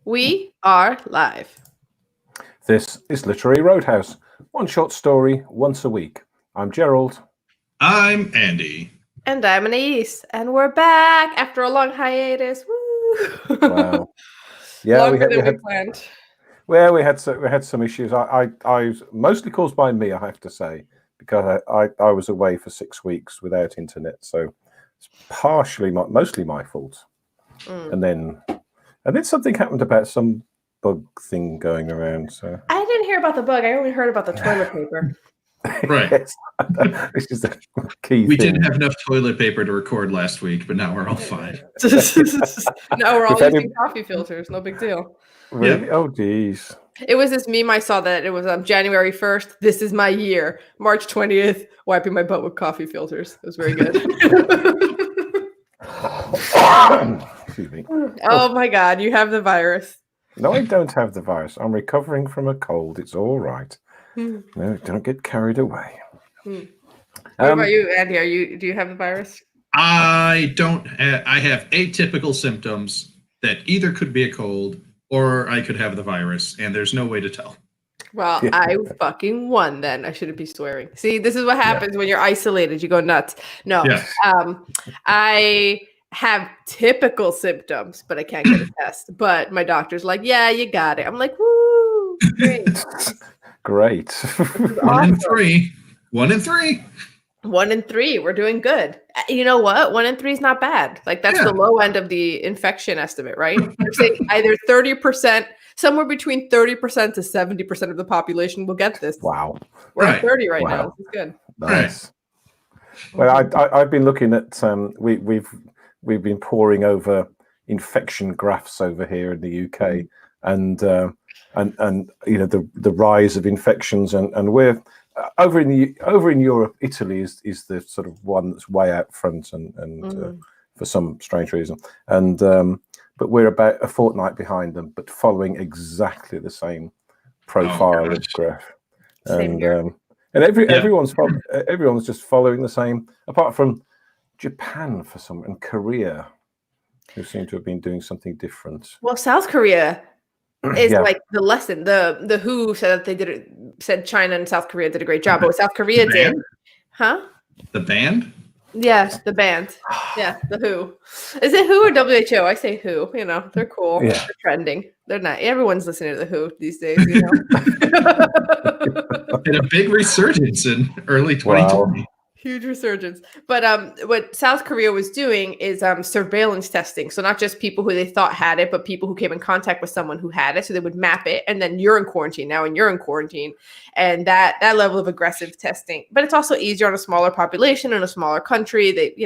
We are live. This is Literary Roadhouse. One short story once a week. I'm Gerald. I'm Andy. And I'm Anais. And we're back after a long hiatus. Woo! Wow. Yeah, Longer than we planned. Well, we had some issues. I was mostly caused by me, I have to say, because I was away for 6 weeks without internet, so it's mostly my fault. And then something happened about some bug thing going around. So I didn't hear about the bug. I only heard about the toilet paper. Right. This is the key We thing. didn't have enough toilet paper to record last week, but now we're all fine. Now we're all using coffee filters. No big deal. Really? Yeah. Oh, geez. It was this meme I saw that it was January 1st. This is my year. March 20th, wiping my butt with coffee filters. It was very good. Excuse me. Oh my God, you have the virus. No, I don't have the virus. I'm recovering from a cold. It's all right. No, don't get carried away. What about you, Andy? Do you have the virus? I don't. I have atypical symptoms that either could be a cold or I could have the virus, and there's no way to tell. Well, I fucking won then. I shouldn't be swearing. See, this is what happens when you're isolated. You go nuts. No, I have typical symptoms, but I can't get a test. But my doctor's like, yeah, you got it. I'm like, woo, great. Great. One in three. 1 in 3. 1 in 3. We're doing good. You know what? 1 in 3 is not bad. Like that's the low end of the infection estimate, right? They're saying either 30%, somewhere between 30% to 70% of the population will get this. Wow. We're at 30 right now. This is good. Nice. Well, I've been looking at we've been poring over infection graphs over here in the UK, and you know the rise of infections, and we're over in Europe. Italy is the sort of one that's way out front, and for some strange reason, and but we're about a fortnight behind them, but following exactly the same profile of graph, and everyone's just following the same, apart from Japan for some, and Korea, who seem to have been doing something different. Well, South Korea is like the lesson. The WHO said that they did it. Said China and South Korea did a great job, but what South Korea did, The band? Yes, the band. Yeah, the WHO. Is it WHO or WHO? I say WHO. You know, they're cool. Yeah. They're trending. They're not. Everyone's listening to the WHO these days. You know. And a big resurgence in early 2020. Wow. Huge resurgence. But what South Korea was doing is surveillance testing. So not just people who they thought had it, but people who came in contact with someone who had it. So they would map it, and then you're in quarantine now, and you're in quarantine, and that level of aggressive testing. But it's also easier on a smaller population in a smaller country. They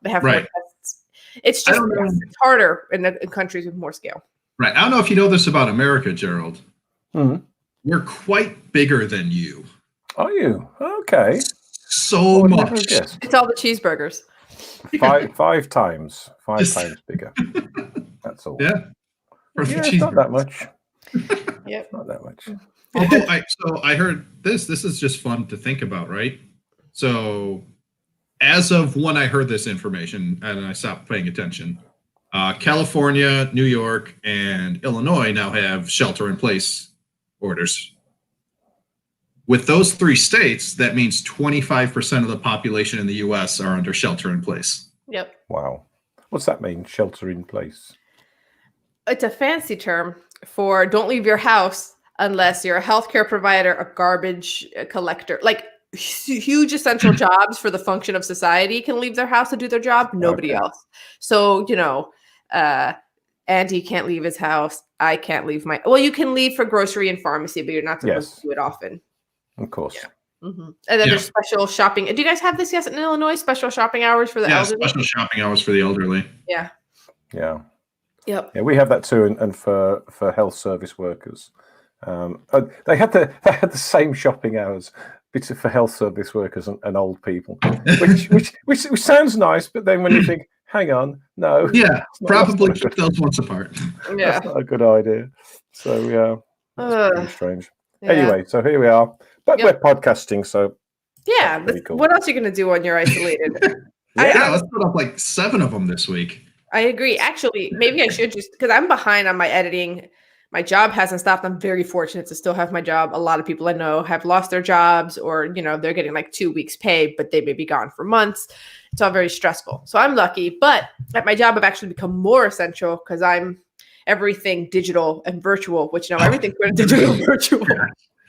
have more tests. It's just it's harder in countries with more scale. Right. I don't know if you know this about America, Gerald. Mm-hmm. We're quite bigger than you. Are you? Okay. So much. It's all the cheeseburgers. Five times bigger. That's all. Yeah. It's not that much. Yep. Not that much. So I heard this. This is just fun to think about, right? So as of when I heard this information and I stopped paying attention, California, New York, and Illinois now have shelter-in-place orders. With those 3 states, that means 25% of the population in the U.S. are under shelter in place. Yep. Wow. What's that mean, shelter in place? It's a fancy term for don't leave your house unless you're a healthcare provider, a garbage collector. Like huge essential jobs for the function of society can leave their house to do their job. Nobody else. So, Andy can't leave his house. I can't leave well, you can leave for grocery and pharmacy, but you're not supposed to do it often. Of course. Yeah. Mm-hmm. And then there's special shopping. Do you guys have this in Illinois? Special shopping hours for the elderly? Special shopping hours for the elderly. Yeah. Yeah. Yep. Yeah, we have that too, and for health service workers, they had the same shopping hours for health service workers and old people, which sounds nice, but then when you think, hang on, no. Yeah, probably keep those ones apart. Yeah, that's not a good idea. So that's pretty strange. Yeah. Anyway, so here we are. But we're podcasting, so cool. What else are you going to do when you're isolated? Let's put up like 7 of them this week. I agree. Actually, maybe I should just because I'm behind on my editing. My job hasn't stopped. I'm very fortunate to still have my job. A lot of people I know have lost their jobs, or they're getting like 2 weeks pay, but they may be gone for months. It's all very stressful. So I'm lucky. But at my job, I've actually become more essential because I'm everything digital and virtual, which now everything's digital and virtual.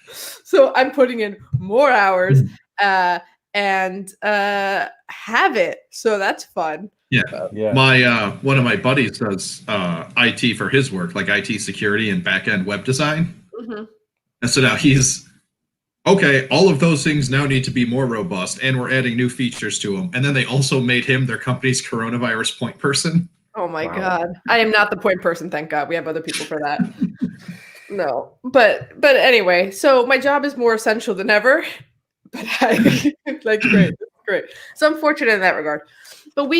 So I'm putting in more hours and have it. So that's fun. Yeah. Yeah. My one of my buddies does IT for his work, like IT security and back-end web design. Mm-hmm. And so now he's okay, all of those things now need to be more robust, and we're adding new features to them. And then they also made him their company's coronavirus point person. Oh my God. I am not the point person, thank God. We have other people for that. No. But anyway, so my job is more essential than ever. But I like great. So I'm fortunate in that regard. But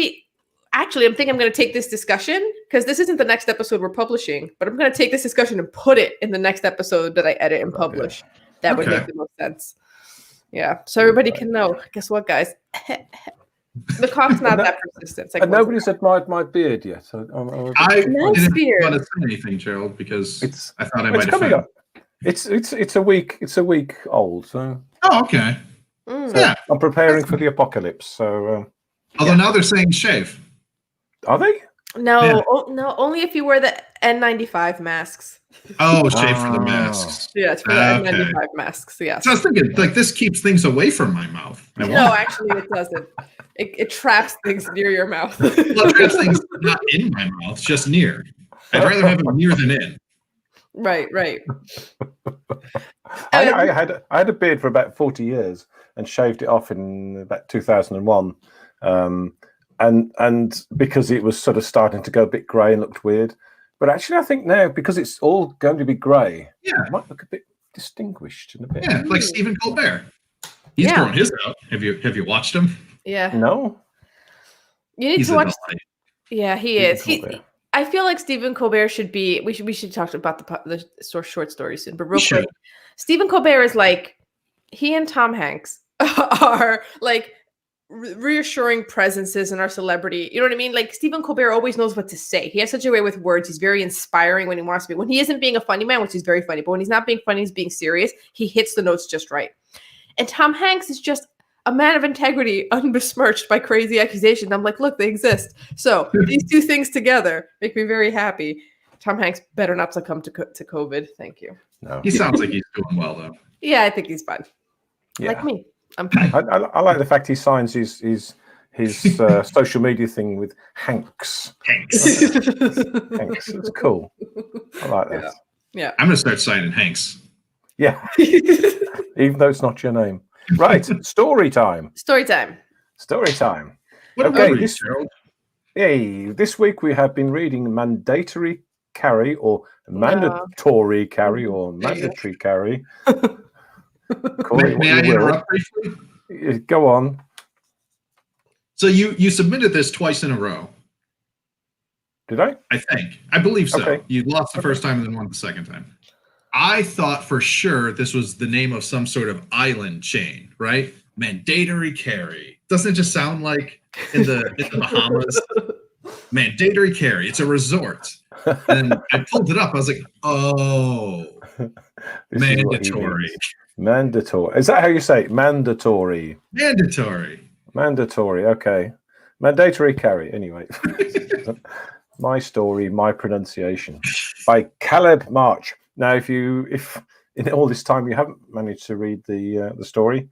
I'm thinking I'm going to take this discussion because this isn't the next episode we're publishing, but I'm going to take this discussion and put it in the next episode that I edit and publish. That would make the most sense. Yeah. So everybody can know. Guess what, guys? The cough's not that persistent. And nobody's admired my beard yet. I didn't want to say anything, Gerald, because I thought I might have coming up. It's a week old. So. Oh, okay. So yeah. I'm preparing for the apocalypse. So. Although now they're saying shave. Are they? No, no, only if you wear the N95 masks. Oh, shave for the masks. Yeah, it's for the N95 masks. Yeah. So I was thinking, like, this keeps things away from my mouth. No, actually, it doesn't. It traps things near your mouth. Well, it traps things not in my mouth, just near. I'd rather have it near than in. Right. I had a beard for about 40 years and shaved it off in about 2001. And because it was sort of starting to go a bit grey and looked weird. But actually, I think now, because it's all going to be grey, it might look a bit distinguished and a bit. Yeah, like Stephen Colbert. He's grown his out. Have you watched him? Yeah. No. You need to watch. Yeah, he is. I feel like Stephen Colbert should be. We should talk about the short story soon. But real quick, Stephen Colbert is like he and Tom Hanks are like reassuring presences in our celebrity. You know what I mean? Like Stephen Colbert always knows what to say. He has such a way with words. He's very inspiring when he wants to be. When he isn't being a funny man, which is very funny, but when he's not being funny, he's being serious. He hits the notes just right. And Tom Hanks is just a man of integrity, unbesmirched by crazy accusations. I'm like, look, they exist. So these two things together make me very happy. Tom Hanks better not succumb to COVID. Thank you. No. He sounds like he's doing well, though. Yeah, I think he's fine. Yeah. Like me. I'm fine. I like the fact he signs his social media thing with Hanks. Hanks. It's cool. I like that. Yeah. I'm going to start signing Hanks. Yeah. Even though it's not your name. Right. Story time. Okay. This week we have been reading Mandatory Carry or Mandatory Carry or Mandatory Carry. May I interrupt briefly? Go on. So you submitted this twice in a row. Did I? I believe so. Okay. You lost the first time and then won the second time. I thought for sure this was the name of some sort of island chain, right? Mandatory Carry. Doesn't it just sound like in the Bahamas? Mandatory Carry. It's a resort. And I pulled it up. I was like, oh, mandatory. Mandatory. Is that how you say it? Mandatory. Mandatory. Okay. Mandatory Carry. Anyway. My story, my pronunciation. By Caleb March. Now, if in all this time you haven't managed to read the story,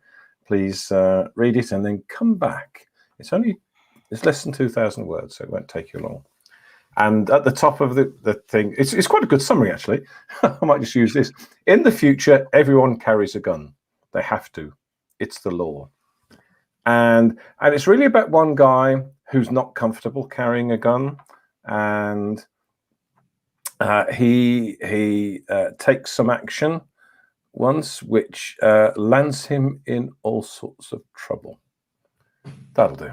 please read it and then come back. It's less than 2,000 words, so it won't take you long. And at the top of the thing, it's quite a good summary, actually. I might just use this. In the future, everyone carries a gun. They have to. It's the law. And it's really about one guy who's not comfortable carrying a gun, and he takes some action once, which lands him in all sorts of trouble. That'll do.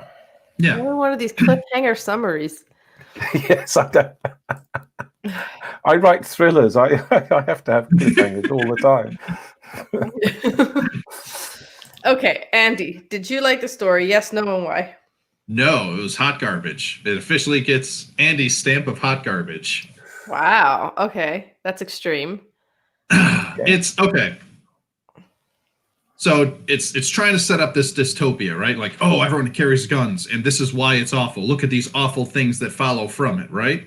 Yeah. One of these cliffhanger summaries. Yes, I do. I write thrillers. I have to have cliffhangers all the time. Okay, Andy, did you like the story? Yes, no, and why? No, it was hot garbage. It officially gets Andy's stamp of hot garbage. Wow. Okay, that's extreme. It's okay. So it's trying to set up this dystopia, right? Like, oh, everyone carries guns, and this is why it's awful. Look at these awful things that follow from it, right?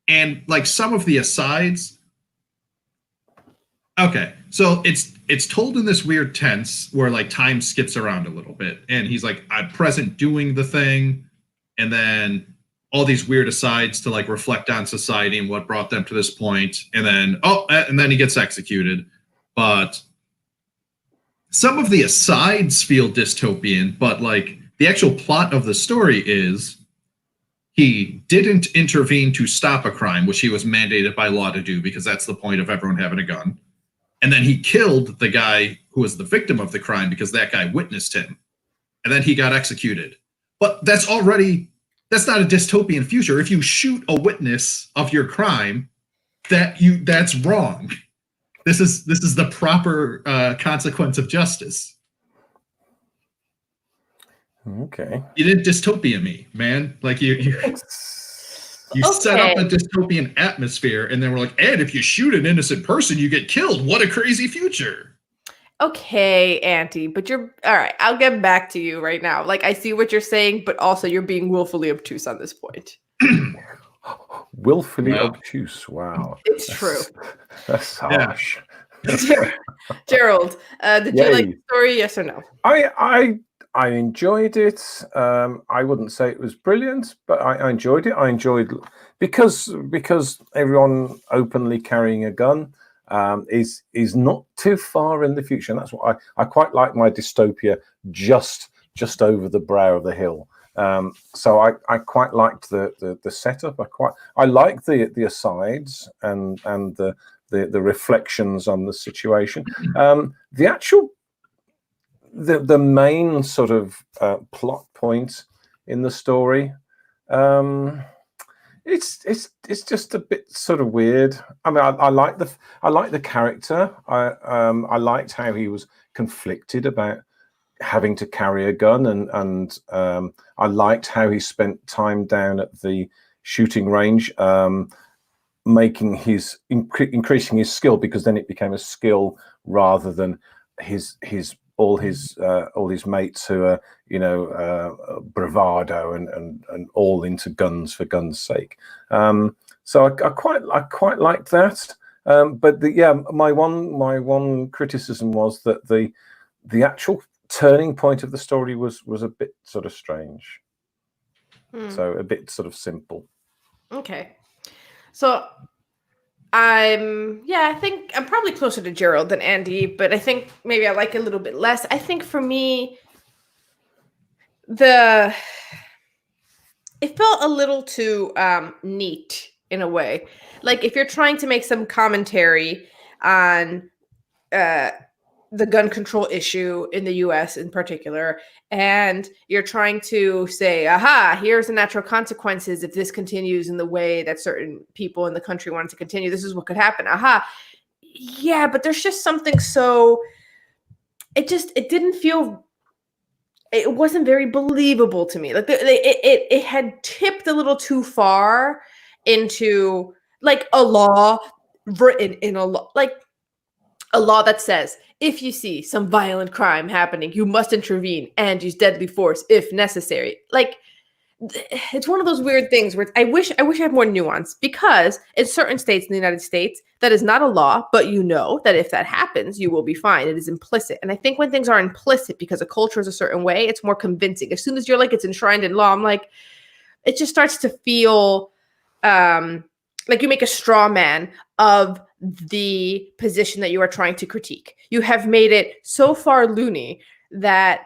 And like some of the asides. Okay, so it's told in this weird tense where like time skips around a little bit, and he's like, I'm present doing the thing, and then all these weird asides to like reflect on society and what brought them to this point, and then he gets executed. But some of the asides feel dystopian, but like the actual plot of the story is he didn't intervene to stop a crime, which he was mandated by law to do because that's the point of everyone having a gun. And then he killed the guy who was the victim of the crime because that guy witnessed him. And then he got executed. But that's not a dystopian future. If you shoot a witness of your crime, that's wrong. This is the proper consequence of justice. Okay. You didn't dystopia me, man. Like you set up a dystopian atmosphere, and then we're like, and if you shoot an innocent person, you get killed. What a crazy future. Okay, Auntie, but you're all right. I'll get back to you right now. Like, I see what you're saying, but also you're being willfully obtuse on this point. Willfully obtuse. Wow. It's true. That's harsh. Gerald, did you like the story? Yes or no? I enjoyed it. I wouldn't say it was brilliant, but I enjoyed it. I enjoyed because everyone openly carrying a gun is not too far in the future, and that's what I quite like my dystopia just over the brow of the hill. So I quite liked the setup. I liked the asides and the reflections on the situation. The actual the main sort of plot point in the story, it's just a bit sort of weird. I mean, I like the character. I liked how he was conflicted about having to carry a gun, and I liked how he spent time down at the shooting range, making increasing his skill, because then it became a skill rather than all his mates who are bravado and all into guns for guns' sake. So I quite liked that. But my one criticism was that the actual turning point of the story was a bit sort of strange. So a bit sort of simple. Okay. So I think I'm probably closer to Gerald than Andy, but I think maybe I like it a little bit less. I think for me, it felt a little too neat in a way. Like if you're trying to make some commentary on the gun control issue in the US in particular, and you're trying to say, aha, here's the natural consequences if this continues in the way that certain people in the country want it to continue. This is what could happen. Aha. Yeah, but there's just something so it wasn't very believable to me. Like it had tipped a little too far into like a law written in a law, like a law that says if you see some violent crime happening, you must intervene and use deadly force if necessary. Like it's one of those weird things where I wish I had more nuance, because in certain states in the United States, that is not a law, but you know that if that happens, you will be fine. It is implicit. And I think when things are implicit because a culture is a certain way, it's more convincing. As soon as you're like, it's enshrined in law, I'm like, it just starts to feel like you make a straw man of the position that you are trying to critique. You have made it so far loony that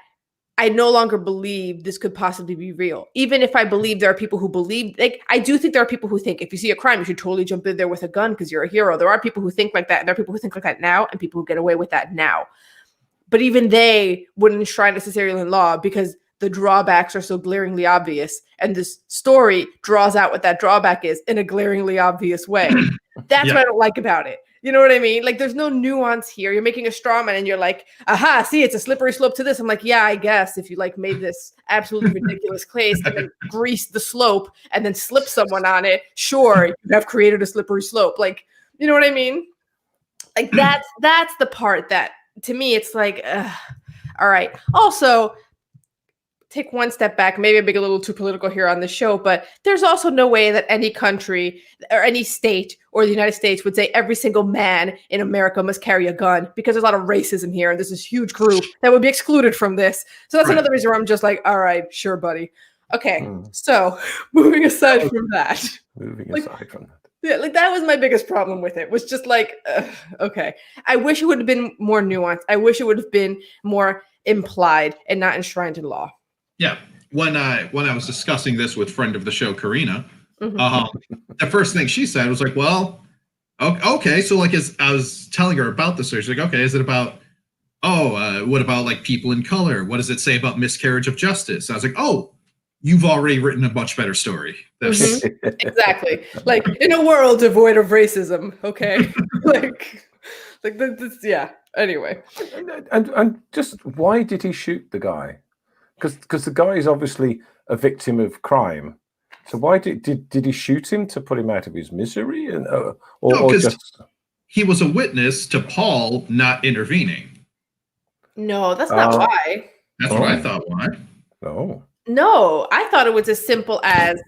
I no longer believe this could possibly be real. Even if I believe there are people who believe, like, I do think there are people who think if you see a crime, you should totally jump in there with a gun because you're a hero. There are people who think like that. And there are people who think like that now, and people who get away with that now. But even they wouldn't enshrine necessarily in law because the drawbacks are so glaringly obvious. And this story draws out what that drawback is in a glaringly obvious way. That's what I don't like about it. You know what I mean? Like, there's no nuance here. You're making a straw man and you're like, aha, see, it's a slippery slope to this. I'm like, yeah, I guess if you like made this absolutely ridiculous case and then greased the slope and then slipped someone on it, sure, you have created a slippery slope. Like, you know what I mean? Like, that's the part that, to me, it's like, all right. Also, take one step back. Maybe I'm being a little too political here on the show, but there's also no way that any country or any state or the United States would say every single man in America must carry a gun, because there's a lot of racism here and there's this huge group that would be excluded from this. So that's another reason where I'm just like, all right, sure, buddy. Okay, so moving aside from that. Yeah, like that was my biggest problem with it, was just like, okay. I wish it would have been more nuanced. I wish it would have been more implied and not enshrined in law. Yeah, when I was discussing this with friend of the show, Karina, the first thing she said was like, well, okay, so like as I was telling her about the story, she's like, okay, is it about, what about like people in color? What does it say about miscarriage of justice? I was like, oh, you've already written a much better story. Exactly. Like, in a world devoid of racism, okay? like this, yeah. Anyway. And just, why did he shoot the guy? Because the guy is obviously a victim of crime. So why did he shoot him to put him out of his misery? And or just he was a witness to Paul not intervening. No, that's not why. That's what I thought. Why? No, I thought it was as simple as,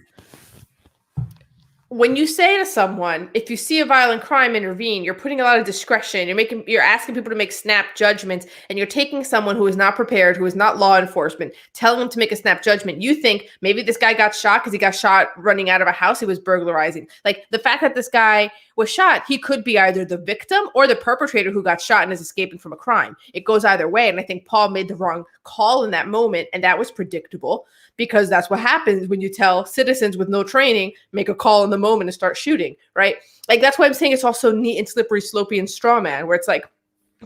when you say to someone, if you see a violent crime, intervene, you're putting a lot of discretion. You're asking people to make snap judgments, and you're taking someone who is not prepared, who is not law enforcement, telling them to make a snap judgment. You think maybe this guy got shot because he got shot running out of a house he was burglarizing. Like, the fact that this guy was shot, he could be either the victim or the perpetrator who got shot and is escaping from a crime. It goes either way. And I think Paul made the wrong call in that moment, and that was predictable, because that's what happens when you tell citizens with no training, make a call in the moment and start shooting, right? Like, that's why I'm saying it's also neat and slippery, slopey, and straw man, where it's like,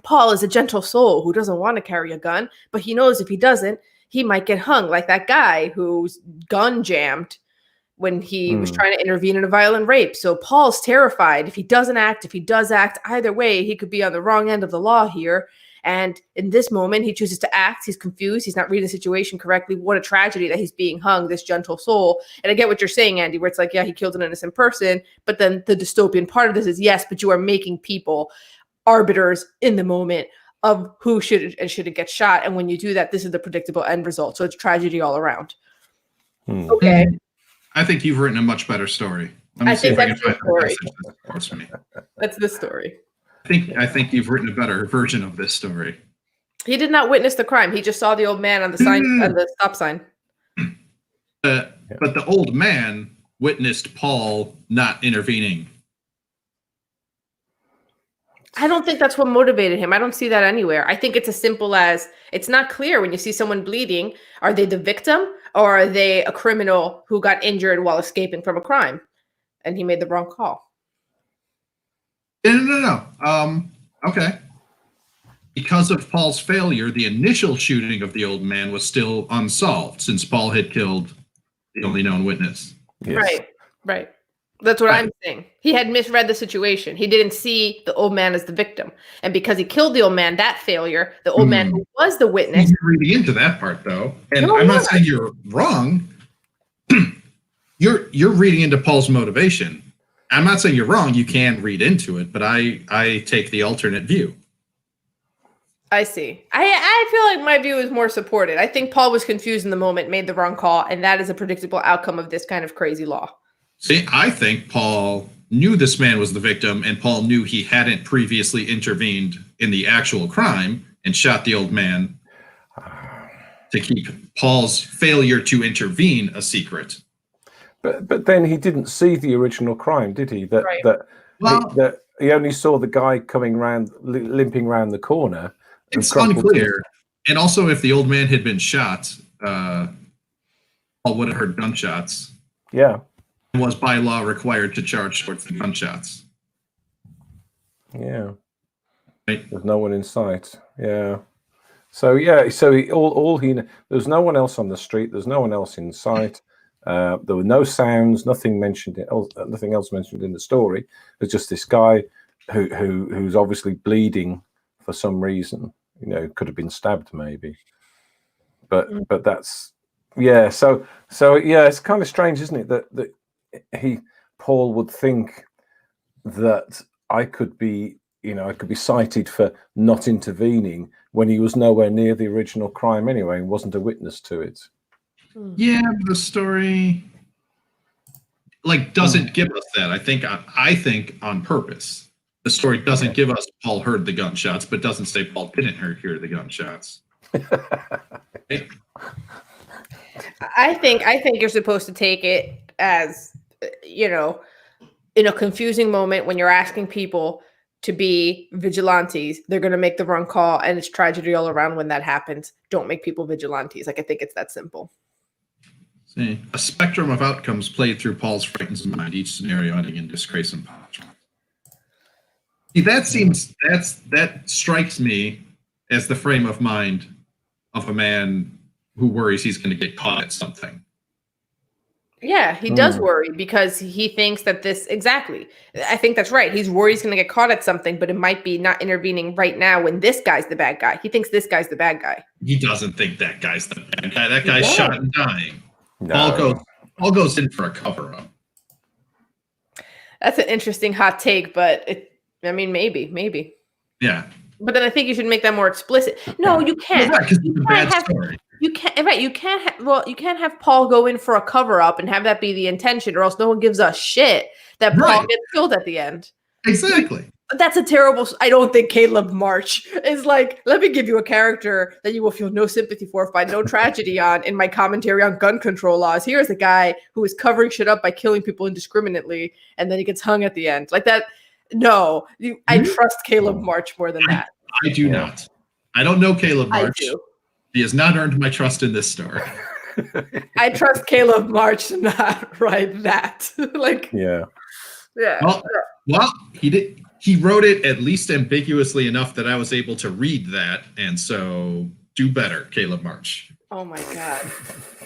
Paul is a gentle soul who doesn't want to carry a gun, but he knows if he doesn't, he might get hung, like that guy who's gun jammed when he was trying to intervene in a violent rape. So Paul's terrified. If he doesn't act, if he does act, either way, he could be on the wrong end of the law here. And in this moment, he chooses to act. He's confused. He's not reading the situation correctly. What a tragedy that he's being hung, this gentle soul. And I get what you're saying, Andy, where it's like, yeah, he killed an innocent person. But then the dystopian part of this is, yes, but you are making people arbiters in the moment of who should and shouldn't get shot. And when you do that, this is the predictable end result. So it's tragedy all around. Okay. I think you've written a much better story. I think that's the story. That's the story. I think you've written a better version of this story. He did not witness the crime. He just saw the old man on the sign, on the stop sign. But the old man witnessed Paul not intervening. I don't think that's what motivated him. I don't see that anywhere. I think it's as simple as, it's not clear when you see someone bleeding, are they the victim or are they a criminal who got injured while escaping from a crime? And he made the wrong call. No. Okay. Because of Paul's failure, the initial shooting of the old man was still unsolved, since Paul had killed the only known witness. Yes. Right. That's what I'm saying. He had misread the situation. He didn't see the old man as the victim. And because he killed the old man, that failure, the old man who was the witness. You're reading into that part, though. And I'm not saying you're wrong. You're reading into Paul's motivation. I'm not saying you're wrong. You can read into it, but I take the alternate view. I see. I feel like my view is more supported. I think Paul was confused in the moment, made the wrong call, and that is a predictable outcome of this kind of crazy law. See, I think Paul knew this man was the victim, and Paul knew he hadn't previously intervened in the actual crime and shot the old man to keep Paul's failure to intervene a secret. But then he didn't see the original crime, did he? That he only saw the guy coming round, limping round the corner. It's unclear. And also, if the old man had been shot, Paul would have heard gunshots. Yeah. And was by law required to charge towards the gunshots. Yeah. Right. There's no one in sight. Yeah. So there's no one else on the street. There's no one else in sight. There were no sounds, nothing else mentioned in the story. There's just this guy who's obviously bleeding for some reason. Could have been stabbed maybe. But that's So yeah, it's kind of strange, isn't it, that Paul would think that I could be cited for not intervening when he was nowhere near the original crime anyway and wasn't a witness to it. Yeah, the story doesn't give us that. I think on purpose. The story doesn't give us Paul heard the gunshots, but doesn't say Paul didn't hear the gunshots. I think you're supposed to take it as, in a confusing moment when you're asking people to be vigilantes, they're going to make the wrong call, and it's tragedy all around when that happens. Don't make people vigilantes. I think it's that simple. See, a spectrum of outcomes played through Paul's frightened mind, each scenario ending in disgrace and punishment. See, that strikes me as the frame of mind of a man who worries he's going to get caught at something. Yeah, he does worry because he thinks that I think that's right. He's worried he's going to get caught at something, but it might be not intervening right now when this guy's the bad guy. He thinks this guy's the bad guy. He doesn't think that guy's the bad guy. That guy's shot and dying. No. Paul goes in for a cover-up. That's an interesting hot take, but maybe. Yeah. But then I think you should make that more explicit. No, you can't. Right, because it's a bad story. You can't have Paul go in for a cover-up and have that be the intention, or else no one gives a shit that Paul gets killed at the end. Exactly. That's a terrible. I don't think Caleb March is like, let me give you a character that you will feel no sympathy for, find no tragedy on in my commentary on gun control laws. Here's a guy who is covering shit up by killing people indiscriminately, and then he gets hung at the end. Like that. No, I trust Caleb March more than that. I do not. I don't know Caleb March. I do. He has not earned my trust in this story. I trust Caleb March to not write that. Yeah. Well, he did. He wrote it at least ambiguously enough that I was able to read that, and so do better, Caleb March. Oh my God,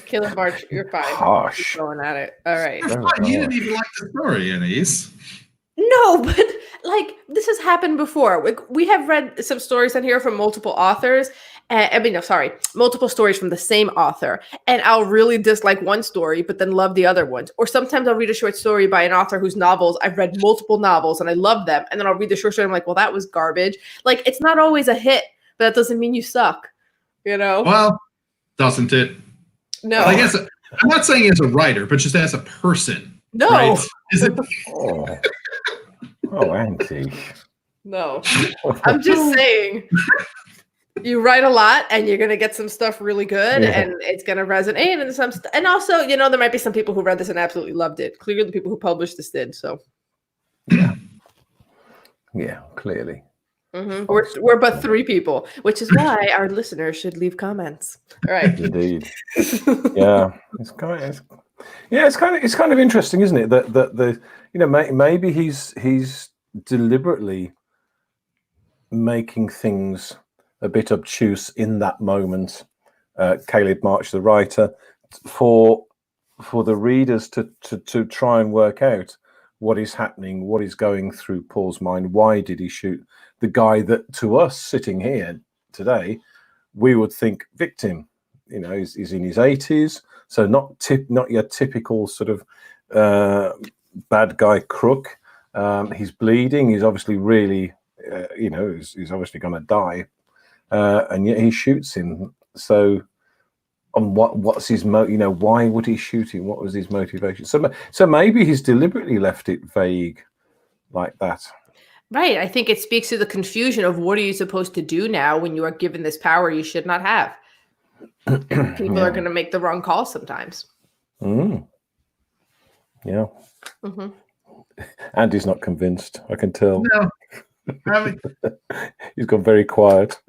Caleb March, you're fine. Harsh. Keep going at it. All right. He didn't even like the story, Anais. No, but this has happened before. We have read some stories on here from multiple authors. Multiple stories from the same author. And I'll really dislike one story, but then love the other ones. Or sometimes I'll read a short story by an author whose novels, I've read multiple novels and I love them. And then I'll read the short story and I'm like, well, that was garbage. It's not always a hit, but that doesn't mean you suck, Well, doesn't it? No. I guess I'm not saying as a writer, but just as a person. No. Right? Is it? Auntie. No. I'm just saying. You write a lot and you're going to get some stuff really good and it's going to resonate and also, there might be some people who read this and absolutely loved it. Clearly the people who published this did. So yeah, clearly. Mm-hmm. We're but 3 people, which is why our listeners should leave comments. All right. Indeed. Yeah. It's kind of interesting, isn't it? That the maybe he's deliberately making things a bit obtuse in that moment, Caleb March, the writer, for the readers to try and work out what is happening, what is going through Paul's mind. Why did he shoot the guy that, to us sitting here today, we would think victim? He's in his 80s, so not your typical sort of bad guy crook. He's bleeding. He's obviously really, he's obviously going to die. And yet he shoots him. So, on what's his why would he shoot him? What was his motivation? So maybe he's deliberately left it vague, like that. Right. I think it speaks to the confusion of what are you supposed to do now when you are given this power you should not have. People are going to make the wrong call sometimes. Yeah. Mm-hmm. Andy's not convinced. I can tell. No. He's gone very quiet.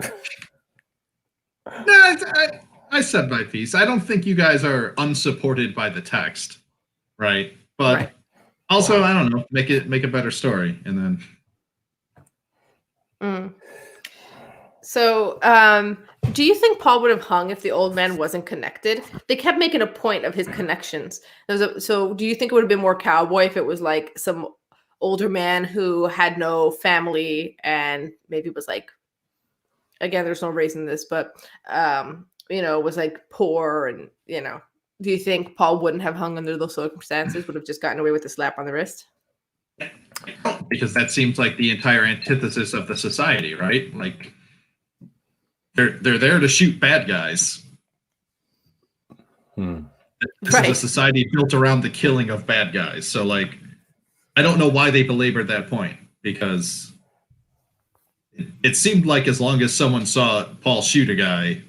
No, I said my piece. I don't think you guys are unsupported by the text, right? But also, I don't know, make a better story, and then. So, do you think Paul would have hung if the old man wasn't connected? They kept making a point of his connections. So, do you think it would have been more cowboy if it was like some older man who had no family and maybe was like, again, there's no race in this, but was like poor and do you think Paul wouldn't have hung under those circumstances? Would have just gotten away with a slap on the wrist? Because that seems like the entire antithesis of the society, right? Like they're there to shoot bad guys. This is a society built around the killing of bad guys. So like, I don't know why they belabored that point, because it seemed like as long as someone saw Paul shoot a guy,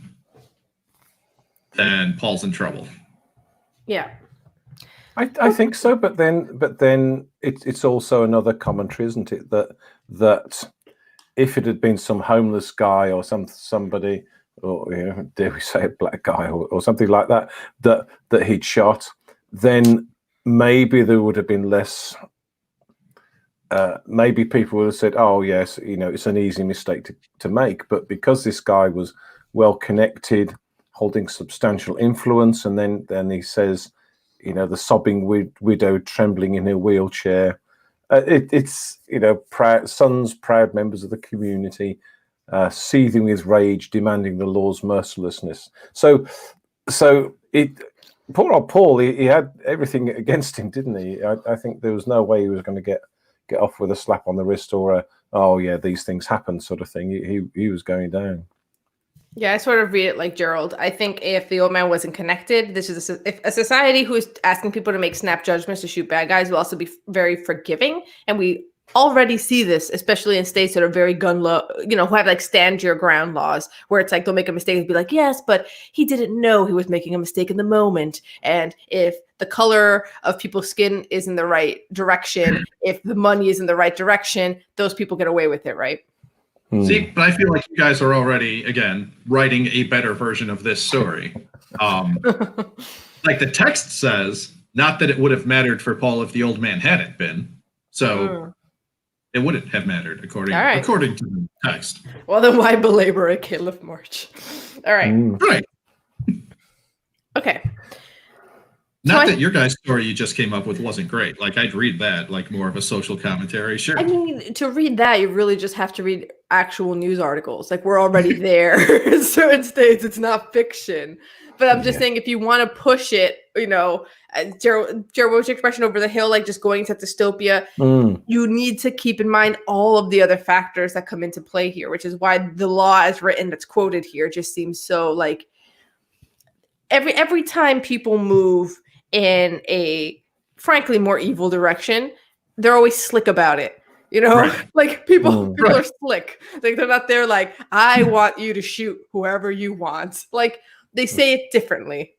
then Paul's in trouble. Yeah. I think so, but then it's also another commentary, isn't it? That if it had been some homeless guy or somebody, or dare we say a black guy or something like that he'd shot, then maybe there would have been less. Maybe people would have said, "Oh yes, it's an easy mistake to make." But because this guy was well connected, holding substantial influence, and then he says, the sobbing widow trembling in her wheelchair. It's proud members of the community, seething with rage, demanding the law's mercilessness. So poor old Paul, he had everything against him, didn't he? I think there was no way he was going to get off with a slap on the wrist or these things happen sort of thing. He was going down. Yeah, I sort of read it like Gerald. I think if the old man wasn't connected, this is if a society who is asking people to make snap judgments to shoot bad guys will also be very forgiving. And we already see this, especially in states that are very gun law, who have like stand your ground laws, where it's like they'll make a mistake and be like, yes, but he didn't know he was making a mistake in the moment. And if the color of people's skin is in the right direction, if the money is in the right direction, those people get away with it, right? See, but I feel like you guys are already, again, writing a better version of this story. Like the text says, not that it would have mattered for Paul if the old man hadn't been. So it wouldn't have mattered according to the text. Well, then why belabor a Caliph March? All right. Right. Okay. Not that your guys' story you just came up with wasn't great. Like, I'd read that, like more of a social commentary. Sure. I mean, to read that, you really just have to read actual news articles. Like, we're already there. In certain states, it's not fiction. But I'm just saying, if you want to push it, Gerald, what was your expression, over the hill, like just going to dystopia, you need to keep in mind all of the other factors that come into play here, which is why the law as written that's quoted here just seems so like every time people move in a frankly more evil direction, they're always slick about it. Right. Like people are slick. Like they're not there like, I want you to shoot whoever you want. Like they say it differently.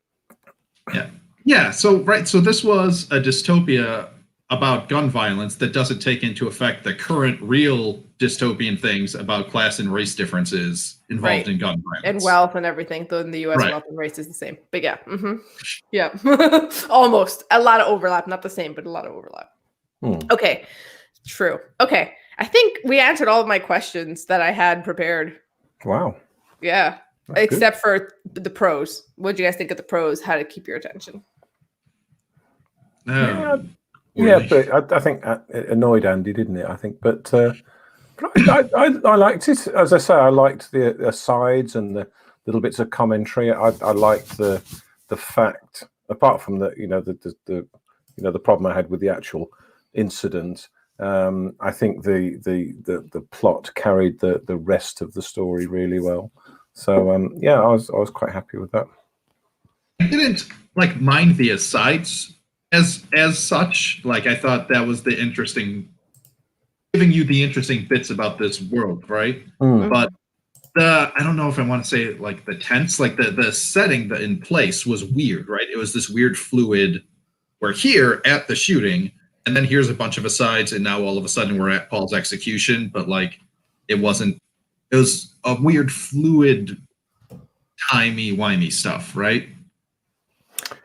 Yeah. So this was a dystopia about gun violence that doesn't take into effect the current real dystopian things about class and race differences involved in gun violence. And wealth and everything, though in the US wealth and race is the same. But yeah. Yeah. Almost. A lot of overlap. Not the same, but a lot of overlap. Okay. True. Okay. I think we answered all of my questions that I had prepared. Wow. Yeah. That's except for the pros. What do you guys think of the pros? How to keep your attention? Yeah, but I think it annoyed Andy, didn't it? I think, but I liked it. As I say, I liked the asides and the little bits of commentary. I liked the fact, apart from the problem I had with the actual incident. I think the plot carried the rest of the story really well. So I was quite happy with that. I didn't mind the asides as such. Like, I thought that was the interesting, giving you the interesting bits about this world, right? But I don't know if I want to say like the tense, like the setting in place was weird, right? It was this weird fluid. We're here at the shooting, and then here's a bunch of asides, and now all of a sudden we're at Paul's execution. But like, it wasn't. It was a weird, fluid, timey-wimey stuff, right?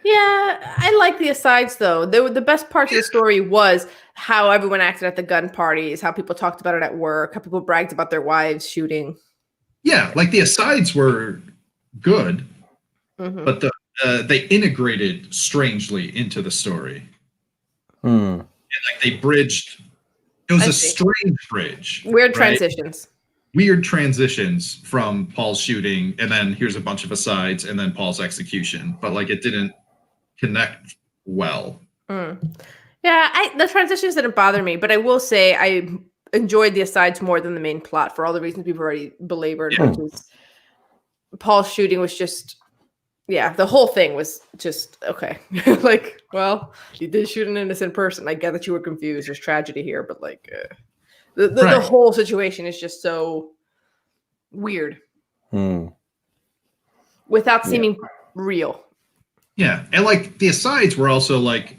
Yeah, I like the asides though. The best part of the story was how everyone acted at the gun parties, how people talked about it at work, how people bragged about their wives shooting. Yeah, like the asides were good, Mhm. but they integrated strangely into the story. Hmm. Like they bridged. It was I a see. strange bridge, Weird right? transitions. Weird transitions from Paul's shooting, and then here's a bunch of asides, and then Paul's execution. But like it didn't connect well. Mm. Yeah, the transitions didn't bother me, but I will say I enjoyed the asides more than the main plot for all the reasons we've already belabored, Yeah. which is Paul's shooting was just, yeah, the whole thing was just, okay. Like, well, you did shoot an innocent person. I get that you were confused. There's tragedy here, but like, the Right. whole situation is just so weird Hmm. without Yeah. seeming real. Yeah, and like the asides were also like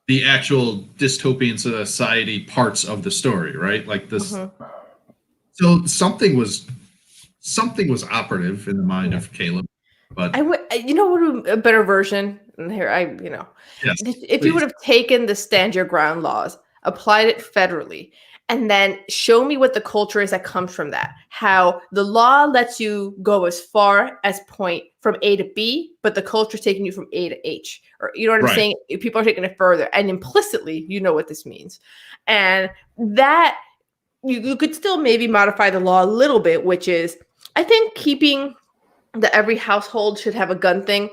the actual dystopian society parts of the story, right? Like this. Mhm. So something was operative in the mind of Caleb, but I would, you know, what a better version. And here, yes, if you would please. have taken the stand your ground laws, applied it federally, and then show me what the culture is that comes from that. How the law lets you go as far as point from A to B, but the culture is taking you from A to H. Or you know what I'm Right. saying? People are taking it further, and implicitly, you know what this means, and that you could still maybe modify the law a little bit, which is, I think, keeping that every household should have a gun thing.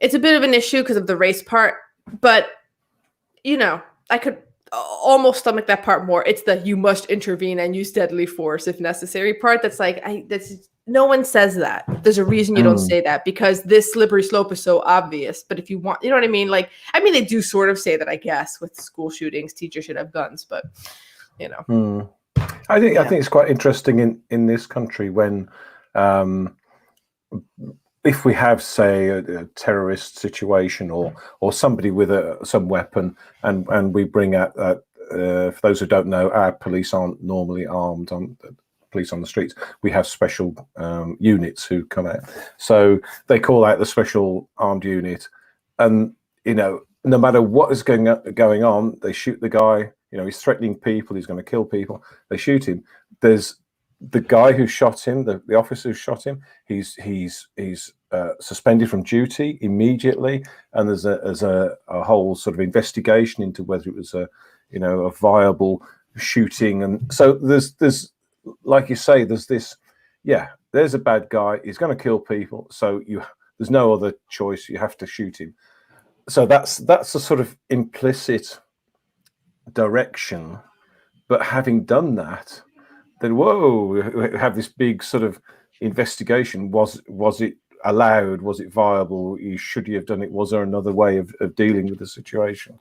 It's a bit of an issue because of the race part, but you know, I could almost stomach that part more. It's the you must intervene and use deadly force if necessary part. That's like, that's no one says that. There's a reason you don't Hmm. say that, because this slippery slope is so obvious. But if you want, you know what I mean? Like, I mean, they do sort of say that, I guess, with school shootings, teachers should have guns, but you know. Hmm. I think Yeah. it's quite interesting in this country when, if we have, say, a terrorist situation or somebody with some weapon, and we bring out, for those who don't know, our police aren't normally armed. Police on the streets, we have special units who come out. So they call out the special armed unit, and you know, no matter what is going on, they shoot the guy. You know, he's threatening people. He's going to kill people. They shoot him. There's the guy who shot him, the officer who shot him. He's suspended from duty immediately, and there's a whole sort of investigation into whether it was a viable shooting. And so there's like you say, there's this, yeah, there's a bad guy. He's going to kill people. So there's no other choice. You have to shoot him. So that's a sort of implicit direction. But having done that, then whoa, we have this big sort of investigation. Was it allowed? Was it viable? Should you have done it? Was there another way of dealing with the situation?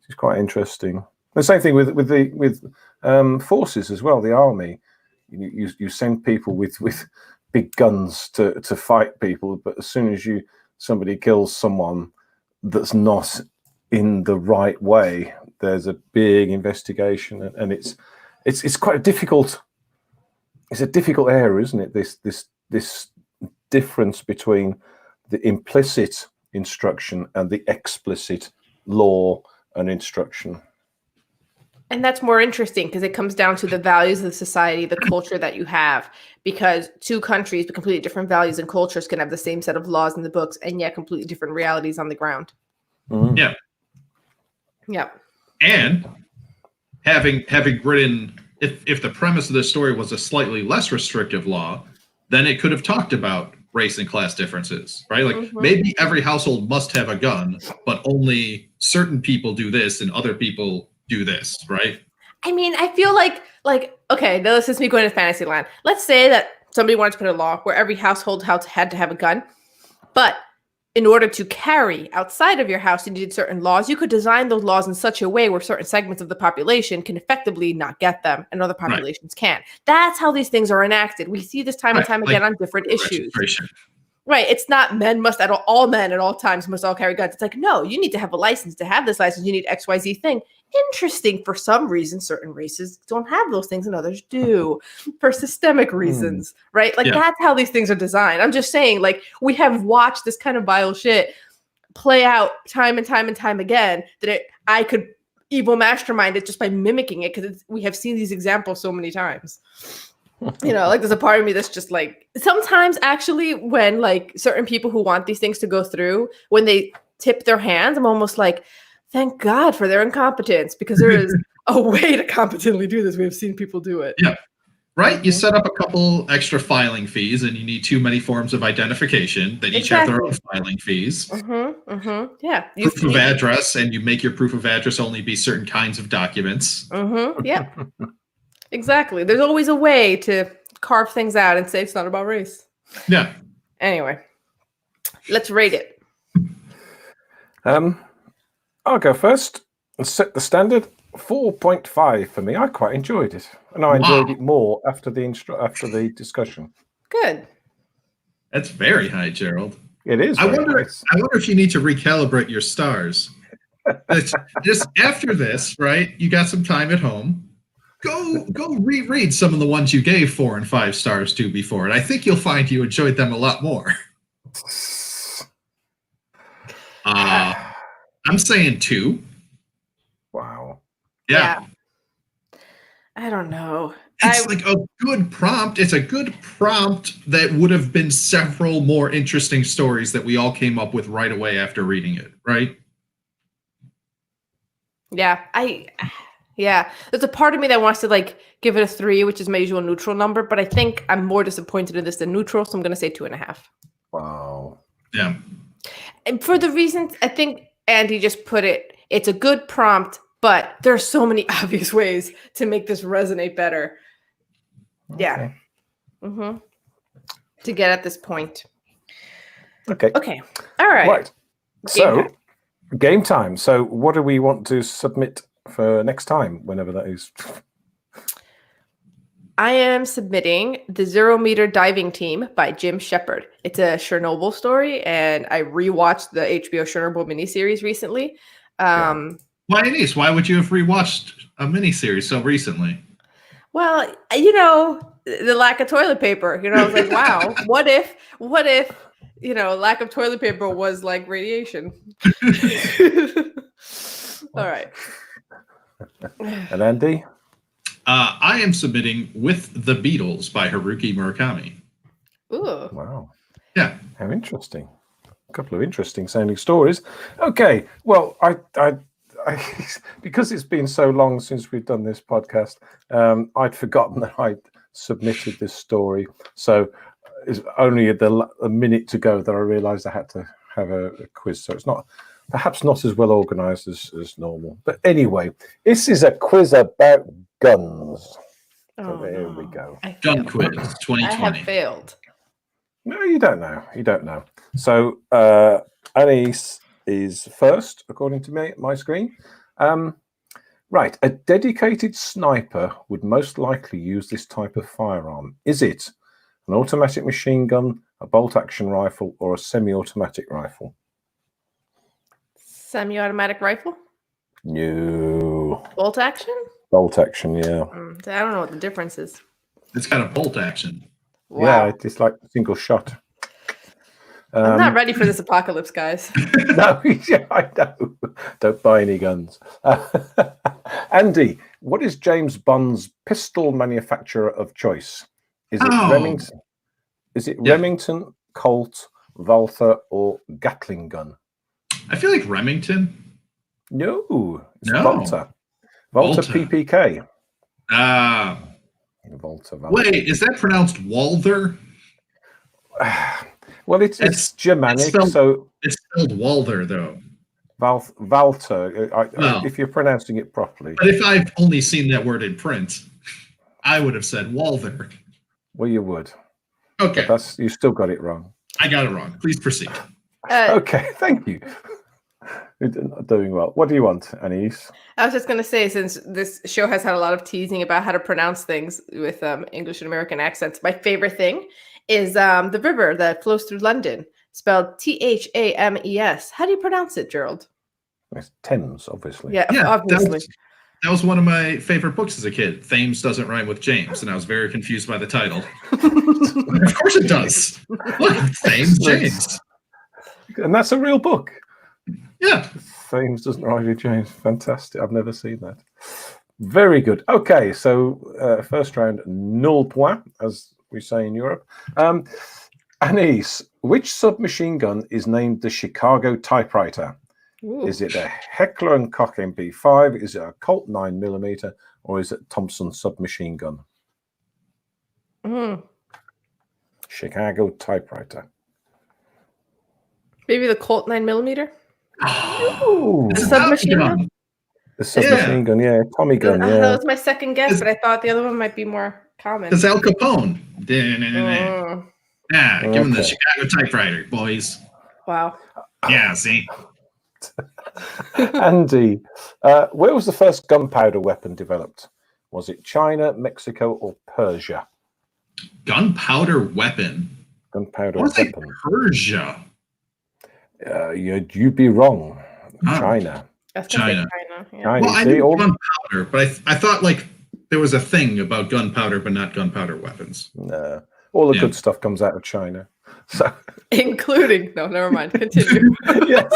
It's quite interesting. The same thing with forces as well. The army, you send people with big guns to fight people, but as soon as somebody kills someone that's not in the right way, there's a big investigation, and it's quite a difficult. It's a difficult area, isn't it? This difference between the implicit instruction and the explicit law and instruction. And that's more interesting because it comes down to the values of the society, the culture that you have, because two countries with completely different values and cultures can have the same set of laws in the books and yet completely different realities on the ground. Mm-hmm. Yeah. Yeah. And having written, if the premise of this story was a slightly less restrictive law, then it could have talked about race and class differences, right? Like maybe every household must have a gun, but only certain people do this and other people do this, right? I mean, I feel like okay, now this is me going to fantasy land. Let's say that somebody wanted to put a law where every household had to have a gun, but in order to carry outside of your house, you needed certain laws. You could design those laws in such a way where certain segments of the population can effectively not get them and other populations can. That's how these things are enacted. We see this time and time again on different issues. Right. It's not all men at all times must all carry guns. It's like, no, you need to have a license. To have this license, you need XYZ thing. Interesting. For some reason, certain races don't have those things and others do for systemic reasons, right? Like that's how these things are designed. I'm just saying, like, we have watched this kind of vile shit play out time and time and time again that I could evil mastermind it just by mimicking it because we have seen these examples so many times. Like there's a part of me that's just like, sometimes actually when like certain people who want these things to go through, when they tip their hands, I'm almost like, thank God for their incompetence, because there is a way to competently do this. We've seen people do it. Yeah. Right? You set up a couple extra filing fees and you need too many forms of identification that each have their own filing fees. Yeah. Proof of address, and you make your proof of address only be certain kinds of documents. Yeah. Exactly. There's always a way to carve things out and say it's not about race. Yeah. Anyway, let's rate it. I'll go first and set the standard. 4.5 for me. I quite enjoyed it, and I enjoyed it more after the discussion. Good. That's very high, Gerald. It is. I wonder if you need to recalibrate your stars. Just after this, right? You got some time at home. Go reread some of the ones you gave 4 and 5 stars to before, and I think you'll find you enjoyed them a lot more. I'm saying 2. Wow. Yeah. I don't know. It's like a good prompt. It's a good prompt that would have been several more interesting stories that we all came up with right away after reading it, right? Yeah. There's a part of me that wants to like give it a 3, which is my usual neutral number, but I think I'm more disappointed in this than neutral, so I'm going to say 2.5. Wow. Yeah. And for the reasons I think Andy just put it, it's a good prompt, but there are so many obvious ways to make this resonate better. Yeah. Okay. To get at this point. Okay. All right. Right. So, game time. So, what do we want to submit for next time, whenever that is? I am submitting The 0 Meter Diving Team by Jim Shepard. It's a Chernobyl story, and I rewatched the HBO Chernobyl miniseries recently. Why, Anise? Why would you have rewatched a miniseries so recently? Well, the lack of toilet paper. I was like, wow, what if, lack of toilet paper was like radiation? All right. And Andy? I am submitting With the Beatles by Haruki Murakami. Ooh. Wow. Yeah. How interesting. A couple of interesting sounding stories. Okay. Well, I because it's been so long since we've done this podcast, I'd forgotten that I'd submitted this story. So it's only a minute to go that I realized I had to have a quiz. So it's perhaps not as well organized as normal. But anyway, this is a quiz about guns. So there we go. Gun quiz 2020. I have failed. No, you don't know. So Anise is first, according to my screen. Right, a dedicated sniper would most likely use this type of firearm. Is it an automatic machine gun, a bolt-action rifle, or a semi-automatic rifle? Semi-automatic rifle? No. Bolt action? Bolt action, yeah. I don't know what the difference is. It's got a bolt action. Wow. Yeah, it's like a single shot. I'm not ready for this apocalypse, guys. No, yeah, I know. Don't buy any guns. Andy, what is James Bond's pistol manufacturer of choice? Is it Remington? Is it Remington, Colt, Walther, or Gatling gun? I feel like Remington. No, it's Walther. Walther PPK. Walther. Wait, is that pronounced Walther? Well, it's Germanic, so it's spelled Walther, though. Walther, if you're pronouncing it properly. But if I've only seen that word in print, I would have said Walther. Well, you would. Okay. But you still got it wrong. I got it wrong. Please proceed. Okay, thank you. You're doing well. What do you want, Anise? I was just going to say, since this show has had a lot of teasing about how to pronounce things with English and American accents, my favorite thing is the river that flows through London, spelled Thames. How do you pronounce it, Gerald? It's Thames, obviously. Yeah, obviously. That was one of my favorite books as a kid. Thames doesn't rhyme with James, and I was very confused by the title. Of course it does. Look, Thames James. And that's a real book. Yeah. Thames doesn't rhyme with James. Fantastic. I've never seen that. Very good. Okay, so first round, nul point, as we say in Europe. Anise, which submachine gun is named the Chicago Typewriter? Ooh. Is it a Heckler and Koch MP5? Is it a Colt 9mm? Or is it Thompson submachine gun? Chicago Typewriter. Maybe the Colt 9mm? Ooh. Submachine gun? The submachine gun, yeah. Tommy gun, yeah. That was my second guess, but I thought the other one might be more common. It's Al Capone. Give him the Chicago Typewriter, boys. Wow. Yeah, see? Andy, where was the first gunpowder weapon developed? Was it China, Mexico, or Persia? Gunpowder weapon? Gunpowder weapon. Persia? You'd be wrong. China. China. Yeah. Well, I knew gunpowder, but I thought like there was a thing about gunpowder, but not gunpowder weapons. No. All the good stuff comes out of China. So, including never mind. Continue. Yes.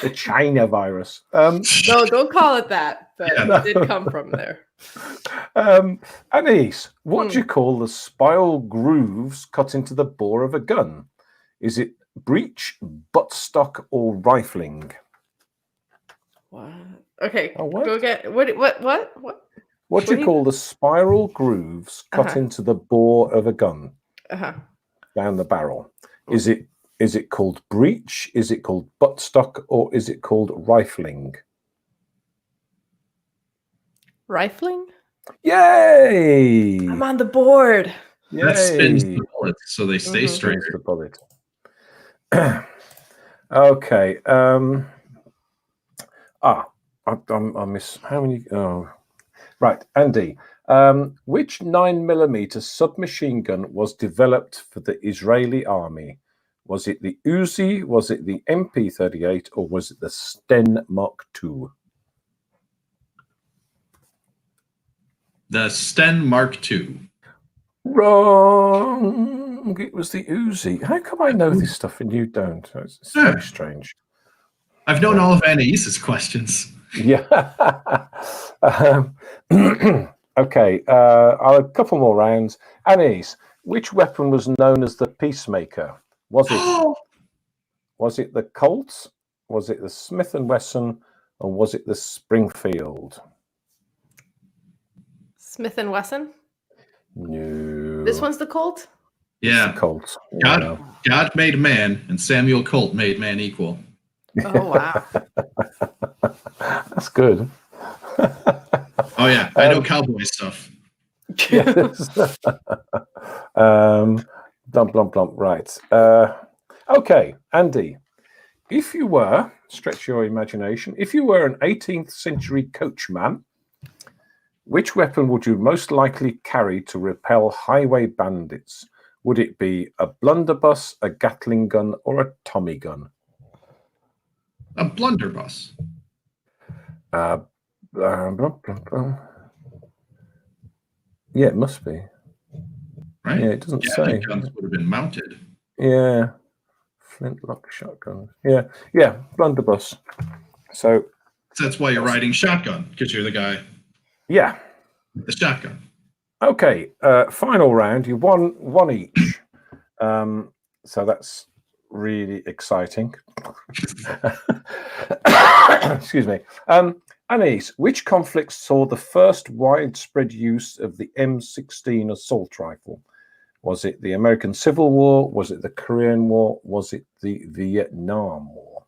The China virus. No, don't call it that. But it did come from there. Anise, what do you call the spiral grooves cut into the bore of a gun? Is it breech, buttstock, or rifling? What? Okay. What? Go get what? What do you call the spiral grooves cut into the bore of a gun? Down the barrel. Is it called breech? Is it called buttstock? Or is it called rifling? Rifling? Yay! I'm on the board. Yay. That spins the bullet, so they stay straight. The bullet. Okay. I miss how many? Oh, right, Andy. Which 9mm submachine gun was developed for the Israeli army? Was it the Uzi? Was it the MP38? Or was it the Sten Mark II? The Sten Mark II. Wrong. It was the Uzi. How come I know this stuff and you don't? It's very strange. I've known all of Anais's questions. Yeah. Okay. A couple more rounds. Anais, which weapon was known as the Peacemaker? Was it the Colt? Was it the Smith & Wesson? Or was it the Springfield? Smith & Wesson? No. This one's the Colt? Yeah. Colt. God made man, and Samuel Colt made man equal. Oh, wow. That's good. Oh, yeah. I know cowboy stuff. Yes. Blump, blump, blump. Right. Okay, Andy. If you were, stretch your imagination, if you were an 18th century coachman, which weapon would you most likely carry to repel highway bandits? Would it be a blunderbuss, a Gatling gun, or a Tommy gun? A blunderbuss. Yeah, it must be. Right? Yeah, it doesn't say. Guns would have been mounted. Yeah. Flintlock shotgun. Yeah, blunderbuss. So that's why you're riding shotgun, because you're the guy. Yeah. With the shotgun. Okay, final round. You won one each. So that's really exciting. Excuse me. Anais, which conflict saw the first widespread use of the M16 assault rifle? Was it the American Civil War? Was it the Korean War? Was it the Vietnam War?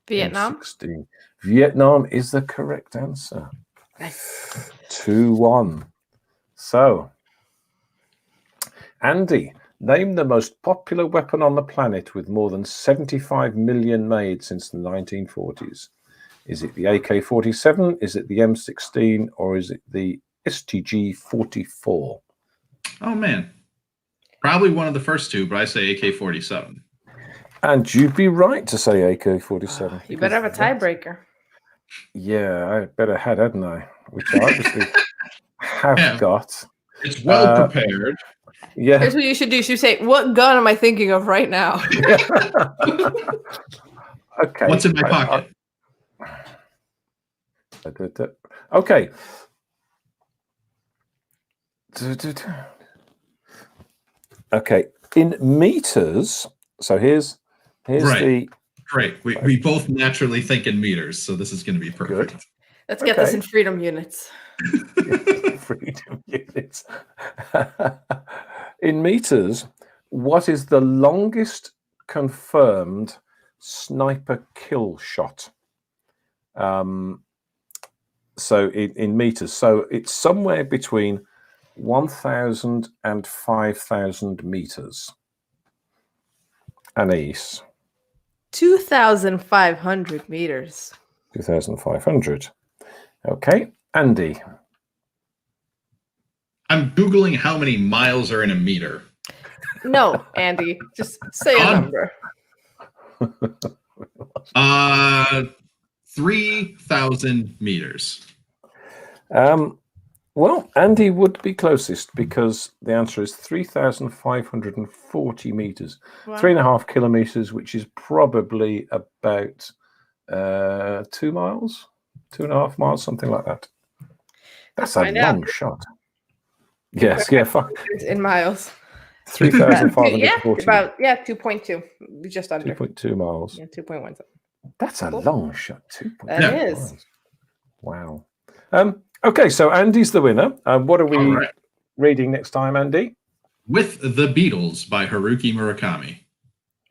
Vietnam? M16. Vietnam is the correct answer. Nice. 2-1. So, Andy, name the most popular weapon on the planet with more than 75 million made since the 1940s. Is it the AK-47? Is it the M16? Or is it the STG-44? Oh, man. Probably one of the first two, but I say AK-47. And you'd be right to say AK-47. You better have a tiebreaker. Yeah, I better had, hadn't I? Which I obviously have got. It's well prepared. Yeah. Here's what you should do. You should say, what gun am I thinking of right now? Okay. What's in my pocket? Okay. Okay. In meters. So here's Right. the. Great. We both naturally think in meters, so this is going to be perfect. Good. Let's get this in freedom units. Freedom units. In meters, what is the longest confirmed sniper kill shot? So in meters, so it's somewhere between 1,000 and 5,000 meters. Anise. 2,500 meters. 2,500. Okay. Andy. I'm Googling how many miles are in a meter. No, Andy, just say a number. 3,000 meters. Well, Andy would be closest because the answer is 3,540 meters, Wow. 3.5 kilometers, which is probably about 2 miles, 2.5 miles, something like that. That's a long shot. Yes, yeah, in miles. 3,540. Yeah, about 2.2, just under 2.2 miles. Yeah, 2.1. That's a long shot. 2.2 That is. miles. Wow. Okay, so Andy's the winner. What are we reading next time, Andy? With the Beatles by Haruki Murakami.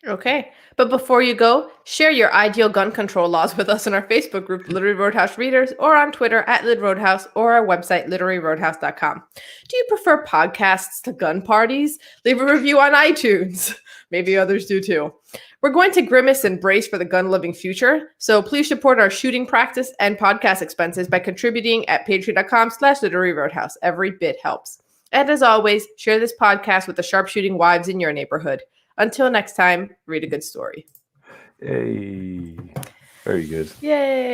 Okay, but before you go, share your ideal gun control laws with us in our Facebook group, Literary Roadhouse Readers, or on Twitter @LitRoadhouse, or our website, literaryroadhouse.com. Do you prefer podcasts to gun parties? Leave a review on iTunes. Maybe others do too. We're going to grimace and brace for the gun-loving future, so please support our shooting practice and podcast expenses by contributing at patreon.com/literaryroadhouse. Every bit helps. And as always, share this podcast with the sharpshooting wives in your neighborhood. Until next time, read a good story. Yay. Very good. Yay.